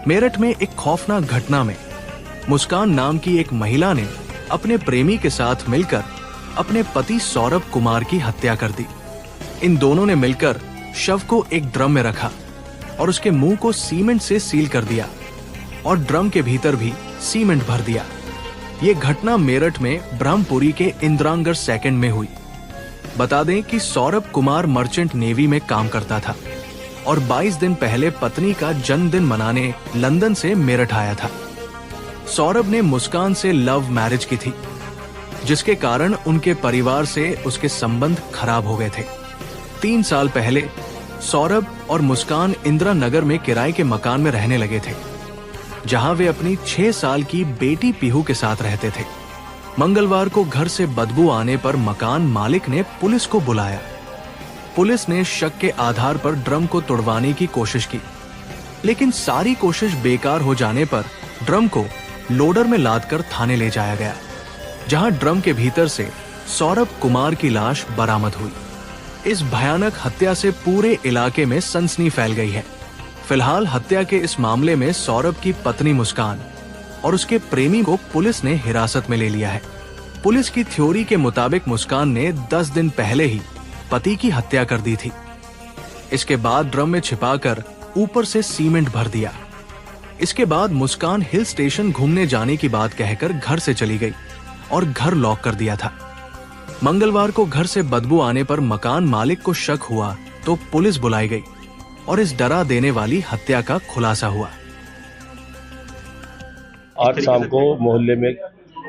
मेरठ में एक खौफनाक घटना में मुस्कान नाम की एक महिला ने अपने प्रेमी के साथ मिलकर अपने पति सौरभ कुमार की हत्या कर दी। इन दोनों ने मिलकर शव को एक ड्रम में रखा और उसके मुंह को सीमेंट से सील कर दिया और ड्रम के भीतर भी सीमेंट भर दिया। ये घटना मेरठ में ब्रह्मपुरी के इंदिरानगर सेकंड में हुई। बता दें कि सौरभ कुमार मर्चेंट नेवी में काम करता था और 22 दिन पहले पत्नी का जन्मदिन मनाने लंदन से मेरठ आया था। सौरभ ने मुस्कान से लव मैरिज की थी, जिसके कारण उनके परिवार से उसके संबंध खराब हो गए थे। 3 साल पहले सौरभ और मुस्कान इंदिरा नगर में किराए के मकान में रहने लगे थे, जहां वे अपनी 6 साल की बेटी पीहू के साथ रहते थे। मंगलवार को घर से बदबू आने पर मकान मालिक ने पुलिस को बुलाया। पुलिस ने शक के आधार पर ड्रम को तोड़वाने की कोशिश की, लेकिन सारी कोशिश बेकार हो जाने पर ड्रम को लोडर में लादकर थाने ले जाया गया, जहां ड्रम के भीतर से सौरभ कुमार की लाश बरामद हुई। इस भयानक हत्या से पूरे इलाके में सनसनी फैल गई है। फिलहाल हत्या के इस मामले में सौरभ की पत्नी मुस्कान और उसके प्रेमी को पुलिस ने हिरासत में ले लिया है। पुलिस की थ्योरी के मुताबिक मुस्कान ने 10 दिन पहले ही पति की हत्या कर दी थी। इसके बाद ड्रम में छिपाकर ऊपर से सीमेंट भर दिया। इसके बाद मुस्कान हिल स्टेशन घूमने जाने की बात कहकर घर से चली गई और घर लॉक कर दिया था। मंगलवार को घर से बदबू आने पर मकान मालिक को शक हुआ तो पुलिस बुलाई गई और इस डरा देने वाली हत्या का खुलासा हुआ। आज शाम को मोहल्ले में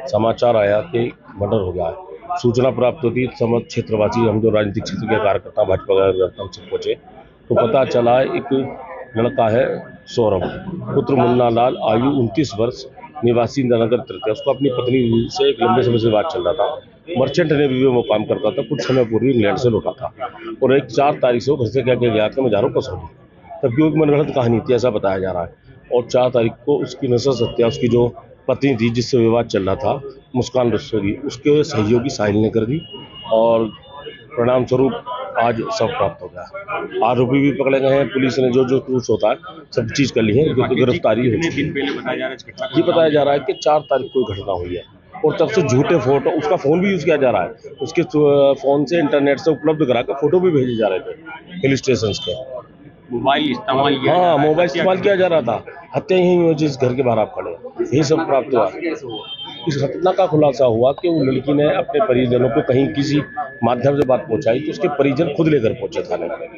समाचार आया कि मर्डर हो गया है। सूचना प्राप्त होती समस्त क्षेत्रवासी, हम जो राजनीतिक क्षेत्र के कार्यकर्ता भाजपा कार्यकर्ता से पहुंचे तो पता चला एक लड़का है सौरभ पुत्र मुन्ना लाल, आयु 29 वर्ष, निवासी इंदिरानगर तृतीय। उसको अपनी पत्नी से एक लंबे समय से बात चल रहा था। मर्चेंट नेवी में काम करता था, कुछ समय पूर्व इंग्लैंड से लौटा था और एक 4 तारीख से घर से क्या गया कि मैं जा रहा हूँ कसौली, तब की मनगढ़ंत कहानी थी ऐसा बताया जा रहा है। और 4 तारीख को उसकी नसस हत्या उसकी जो पत्नी थी जिससे विवाद चल रहा था मुस्कान रस्तोगी, उसके सहयोगी साहिल ने कर दी और परिणाम स्वरूप आज सब प्राप्त हो गया। आरोपी भी पकड़े गए हैं। पुलिस ने जो प्रूफ होता है सब चीज कर ली है, गिरफ्तारी हो चुकी है। ये बताया जा रहा है कि 4 तारीख को घटना हुई है और तब से झूठे फोटो, उसका फोन भी यूज किया जा रहा है, उसके फोन से इंटरनेट से उपलब्ध करा कर फोटो भी भेजे जा रहे थे हिल स्टेशन के। मोबाइल इस्तेमाल किया जा रहा था। हत्या यही हुई जिस घर के बाहर आप खड़े, यही सब प्राप्त हुआ। इस घटना का खुलासा हुआ कि वो लड़की ने अपने परिजनों को कहीं किसी माध्यम से बात पहुंचाई तो उसके परिजन खुद लेकर पहुंचे थाने में।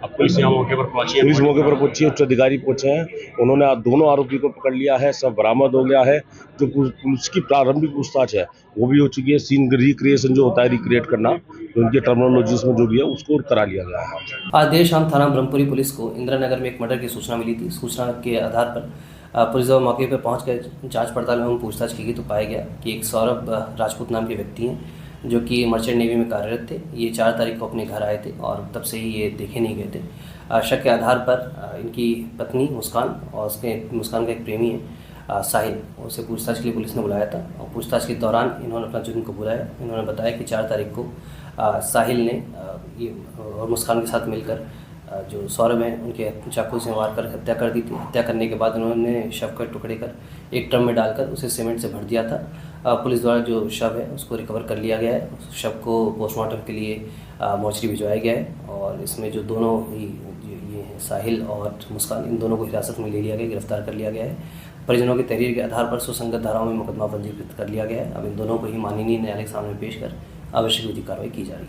अब पुलिस मौके पर पहुंची पुलिस मौके पर पहुंची, उच्च अधिकारी पहुंचे हैं, उन्होंने आज दोनों आरोपी को पकड़ लिया है, सब बरामद हो गया है। जो पुलिस की प्रारंभिक पूछताछ है वो भी हो चुकी है। सीन रिक्रिएशन जो होता है, रिक्रिएट करना, उनकी टर्मिनोलॉजीज में जो भी है उसको करा लिया गया है। आज देर शाम थाना ब्रह्मपुरी पुलिस को इंदिरा नगर में एक मर्डर की सूचना मिली थी। सूचना के आधार पर पुलिस जब मौके पर पहुँच कर जाँच पड़ताल एवं पूछताछ की गई तो पाया गया कि एक सौरभ राजपूत नाम के व्यक्ति हैं जो कि मर्चेंट नेवी में कार्यरत थे। ये 4 तारीख को अपने घर आए थे और तब से ही ये देखे नहीं गए थे। शक के आधार पर इनकी पत्नी मुस्कान और उसके मुस्कान का एक प्रेमी है साहिल, उसे पूछताछ के लिए पुलिस ने बुलाया था और पूछताछ के दौरान इन्होंने अपना जुर्म कबूला बुलाया। इन्होंने बताया कि 4 तारीख को साहिल ने ये और मुस्कान के साथ मिलकर जो सौरभ हैं उनके चाकू से मार कर हत्या कर दी थी। हत्या करने के बाद उन्होंने शव के टुकड़े कर एक ड्रम में डालकर उसे सीमेंट से भर दिया था। पुलिस द्वारा जो शव है उसको रिकवर कर लिया गया है। उस शव को पोस्टमार्टम के लिए मोर्चरी भिजवाया गया है और इसमें जो दोनों ही ये हैं साहिल और मुस्कान, इन दोनों को हिरासत में ले लिया गया, गिरफ्तार कर लिया गया है। परिजनों की तहरीर के आधार पर सुसंगत धाराओं में मुकदमा पंजीकृत कर लिया गया है। अब इन दोनों को ही माननीय न्यायालय के सामने पेश कर आवश्यक विधिक कार्रवाई की जा रही है।